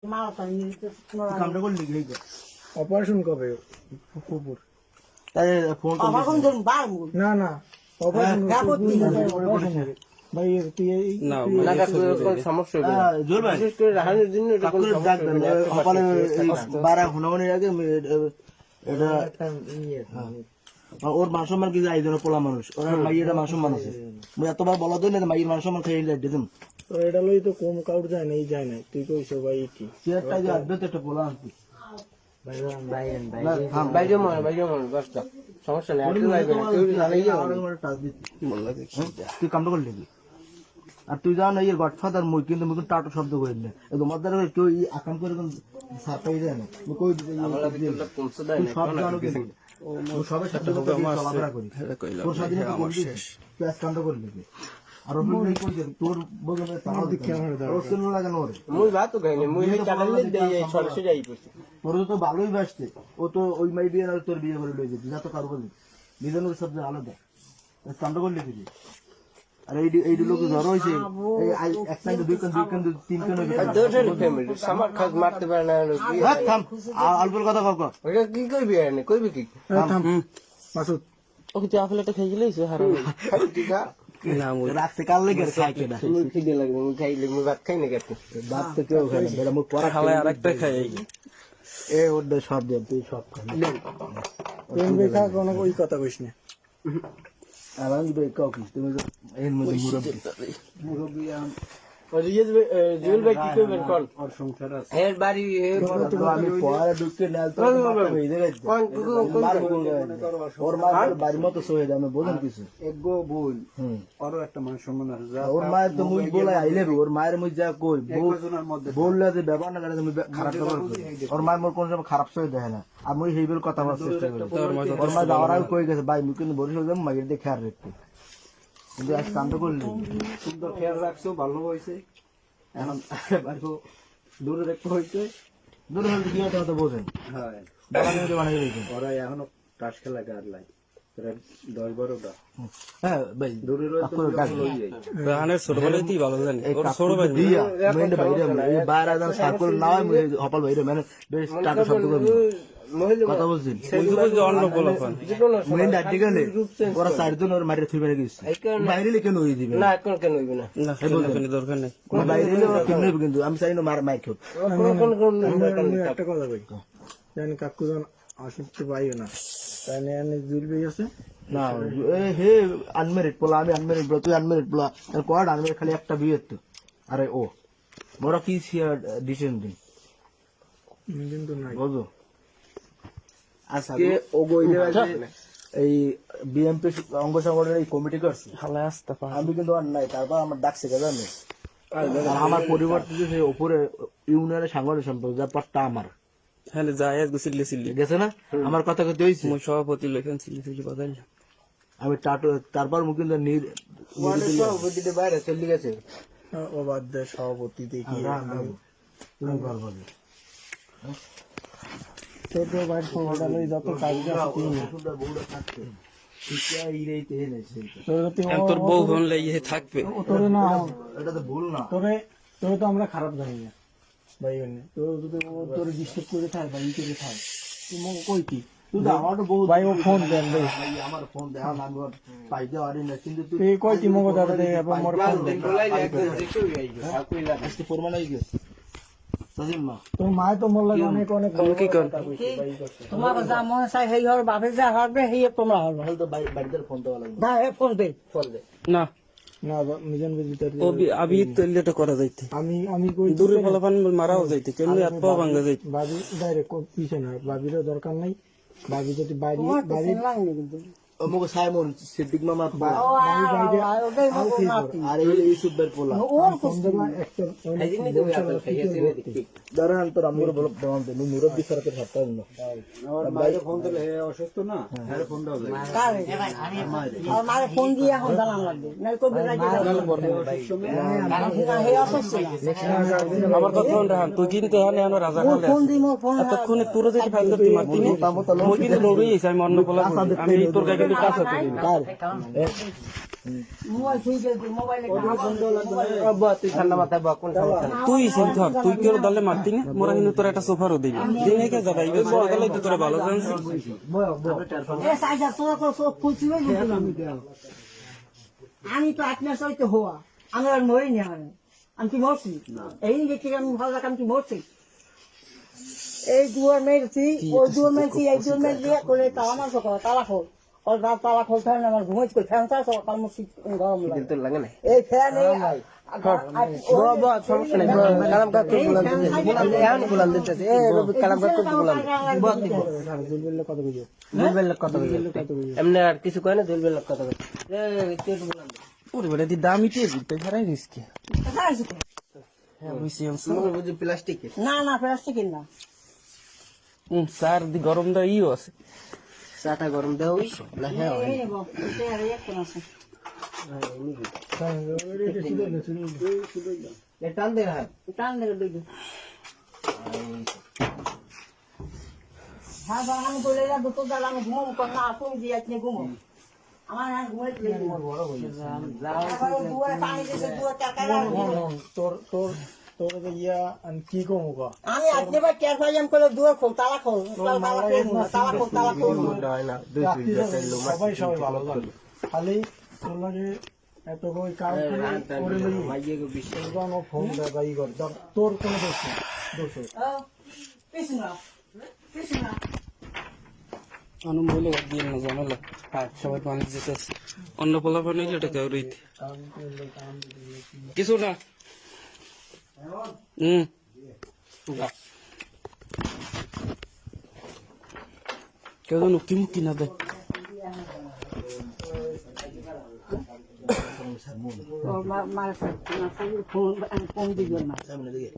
কামটা করলি কি অপারেশন কবে কুকুর না না অপারেশন ভাই তুই না সমস্যা বিশেষ করে রাহানের জন্য এটা কোনো সমস্যা হবে না। সকালে 12 আগে এটা ওর মান সম্মান কি যাই ধরো পোলা মানুষ ওরা মাইয়েটা মান সম্মান আছে এতবার বলা তো না মাইয়ের মান সম্মান খেয়ে দিতাম তো এটা লই তো কম কাউট যায় না এই যায় না তুই কইছো ভাই কি চেয়ারটা যে আদবে তো একটা পোলা আনতি বাইরে মনে বাসটা সমস্যা নেই একটু লাগবে না কেউ জানাই তুই কামটা করলি কি আর তুই জানো এই গডফাদার মুই কিন্তু মুখ টাটো শব্দ করে দিলে তোমার দ্বারা কেউ আকাম করে সাপাই দেয় না কই সব জানো কিন্তু সবাই সাথে চলাফেরা করি তোর সাথে তুই আজ কামটা করলি কি আর তোর বগলে তাও দেখে আমার লাগানো ওরে মুই ভাত খাইনি মুই চাটালে দেই সরসে যাই পড়ছি তোর তো ভালোই বাসতে ও তো ওই মাই বিয়ে আর তোর বিয়ে করে লই যেত যা তো কারো বলি দুজনের সব আলাদা কামটা করলি কি আর এই লোক ধরো হয়েছে এক কান্দে দুই কান্দে তিন কান্দে দুজন ফ্যামিলি সামার খাস মারতে পারে না আলবুল কথা কাউকে ওটা কি কইবি এনে কইবি কি মাসুদ ওকে তুই আপেল একটা খাই গেলেই হারাম খাই টিকা না মুই রাখতে কাল লেগে খাই কেনা মুই খিদে লাগে মুই খাইলে মুই ভাত খাই না কেতে ভাত তো কেউ খায় না বেটা মুখ পড়া খালে আরেকটা খাই এ ওর সব দেন তুই সব খাবি প্রেম রেখা কোনো ওই কথা কইস না আমার কিন্তু কাউ কি তুমি এর মধ্যে মুরব্বি জুয়েল ভাই কি করবেন কোন আর সংসার আছে এর বাড়ি আমি পরে ঢুকে নেল তো ওর মা বাড়ির মতো সয়ে আমি বলেন কিছু এগো বল আরো একটা মান সম্মান আছে ওর মায়ের তো মুই বলে আইলে ওর মায়ের মুই যা কই বললে যে ব্যবহার না করে তুমি খারাপ ব্যবহার করি ওর মায়ের মোর কোন সময় খারাপ সয়ে দেয় না আর মুই সেইবেল কথা বলার চেষ্টা করি ওর মা যাওয়ার আগে কই গেছে ভাই মুই কিন্তু বরিশাল যাবো মায়ের দিয়ে খেয়াল রাখতে কিন্তু আজ কান্ড করলি সুন্দর খেয়াল রাখছো ভালো হয়েছে এখন দূরে দেখতে হয়েছে দূরে হলে কি হতো বোঝেন হ্যাঁ বানিয়ে দিয়েছেন ওরা এখনো টাস খেলা গার লাই 10-12টা হ্যাঁ ভাই দূরে রাহানের ছোটবেলাতেই ভালো জানি ওর ছোট ভাই দিয়া মেন্ডে বাইরে এই 12 সার্কুল নাও হপাল বাইরে মানে বেশ টাটা শব্দ করব কথা বলছিস অন্য বলফান মেন্ডে আর্টিকেলে ওরা চারজন ওর মারিয়ে থুই বেরে গেছে বাইরে কেন হই দিবে না এখন কেন হইবে না না কোনো দরকার নাই কোন বাইরে কেন হইবে কিন্তু আমি চাই না মার খেত একটা কথা কই জানি কাকু জন অসুস্থ পাইও না তাই নিয়ে জুলবি আছে না হে আনমেরিড পোলা আমি আনমেরিড বল তুই আনমেরিড পোলা কোয়াড আনমেরিড খালি একটা বিয়ে তো আরে ও বড় কি সিয়ার ডিসিশন দিন কিন্তু নাই বুঝো আজকে ও গইলে এই বিএমপি অঙ্গ সংগঠনের এই কমিটি করছে হালে আসতে পারে আমি কিন্তু আর নাই তারপর আমার ডাকছে জানো আমার পরিবর্তে যে উপরে ইউনিয়নের সাংগঠনিক সম্পর্ক যা পট্টা আমার হ্যাঁ যাই আজ সিল্লি গেছে না আমার কথা কইতে হইছে মই সভাপতি লেখেন সিল্লি বাজাইলাম আমি তারপর মুখ কিন্তু সভাপতিতে বাইরে চলে গেছে ও বাদ দে সভাপতি দেখি তুমি পারবে তোর তো বাইরে সংগঠন লই যত কাজ তোর বউ ফোন লাগিয়ে থাকবে তোরে না এটা তো ভুল না তোরে তো আমরা খারাপ জানি না ভাই তোর যদি তোর ডিস্টার্ব করে থাকে ভাই করে থাকে তুই মন কই কি তুই আমার তো বহু ভাই ও ফোন দেন ভাই আমার ফোন দে আমি পাইতে পারি না কিন্তু তুই কই কি মগো দাদা দে এবং মোর ফোন দে আজকে ফরমান আই গেছে সাজিমা তোর মা তো মোর লাগে অনেক কি কর তোমার যা মনে চাই সেই হর বাপে যা হবে সেই তোমরা হর তাহলে তো বাড়িতে ফোন দেওয়া লাগবে দা হে ফোন দে না না মিজান ভিজিটার ও আবি তৈলটা করা যাইতে আমি কই দূরে ফলাফান মারাও যাইতে কেমনি হাত পা ভাঙা যাইতে ভাবি ডাইরেক্ট পিছে না ভাবিরও দরকার নাই ভাবি যদি বাড়ি কিন্তু অমুক সাইমন সিদ্দিক মামা আর এই ইউসুফ বের পোলা দাঁড়ান তোর আমি বলো মুরব্বী সরকার ভাবতে না বাইরে ফোন দিলে অসুস্থ না হ্যাঁ ফোন দাও আমার ফোন দিয়ে এখন জানান লাগবে নাই কবি আমার কথা রাহান তুই কিন্তু এখানে রাজা খালে ফোন দি মোর ফোন এতক্ষণে তোর যদি ফাইল করতে মারতিনি মই কিন্তু লড়ুই আমি অন্য বলা আমি তোর গায়ে কিন্তু কাছে মোবাইল থুই গেছে মোবাইলে তুই ঠান্ডা মাথায় বক, কোন সমস্যা নেই। তুই সেন্থর তুই কেউ দলে মারতি না মোরা কিন্তু তোর একটা সোফারও দিবি দিনে কে যাবা এবার বড় গেলে তো তোরা ভালো জানছিস এ সাইজা তোরা তো সব খুঁজছি আমি তো আপনার সহিত হওয়া আমি আর মরিনি আমি কি মরছি এই দেখি আমি ভালো লাগে আমি কি মরছি এই দুয়ার মেরেছি ওই দুয়ার মেরেছি এই দুয়ার মেরে দিয়ে করে তালা মারছো তালা খোল ওর রাত তালা খোলতে হয় না আমার ঘুমাইছি করে ফ্যান চাষ কাল শীত গরম লাগে তোর লাগে না? এই ফ্যান সমস্যা নেই, কালাম কাজ তোর বুলান দিতেছে, এখন বুলান দিতেছে, কালাম কাজ তোর বুলান কত বুঝো দুলবেল লোক কত বুঝে? এমনি আর কিছু কয় না, দুলবেল লোক কত বুঝে? তুই একটু বুলান দে। ওরে বেটা দি দামি তে দিতে ছাড়াই রিস্কি হ্যাঁ বুঝছি বুঝি প্লাস্টিকের। না না প্লাস্টিকের না স্যার দি গরম দা ইও আছে চাটা গরম দেওয়া ওই না? হ্যাঁ এই নেবো এটা আর একটা আছে টান দে হ্যাঁ। টান দেখে দুই হ্যাঁ বাবা আমি বলে যাবো তো দাদা আমি ঘুমাবো কর না তুমি দিয়ে আপনি ঘুমো আমার হ্যাঁ ঘুমাই দুয়ারে পানি দিয়েছে দুয়ার টাকা তোর তোর তোর ইয়া আমি কি কমু গো আমি আপনি ভাই কেয়ার ফাইজাম করে দুয়ার খোল তালা খোল তালা খোল হয় না, দুই সবাই সবাই ভালো লাগে খালি তোর লাগে এত বই কাজ করে ফোন দেয় বা ই করে তোর কোনো দোষ নেই দোষ নেই। পিছনা পিছনা অন্য বলে দিয়ে না জানালা সবাই পানি যেতে অন্য পোলা পানি হইলে এটা কেউ রইতে কিছু না কেউ যেন উকি মুক্তি না দেয় মার ফোন দিবেন না সামনে দিকে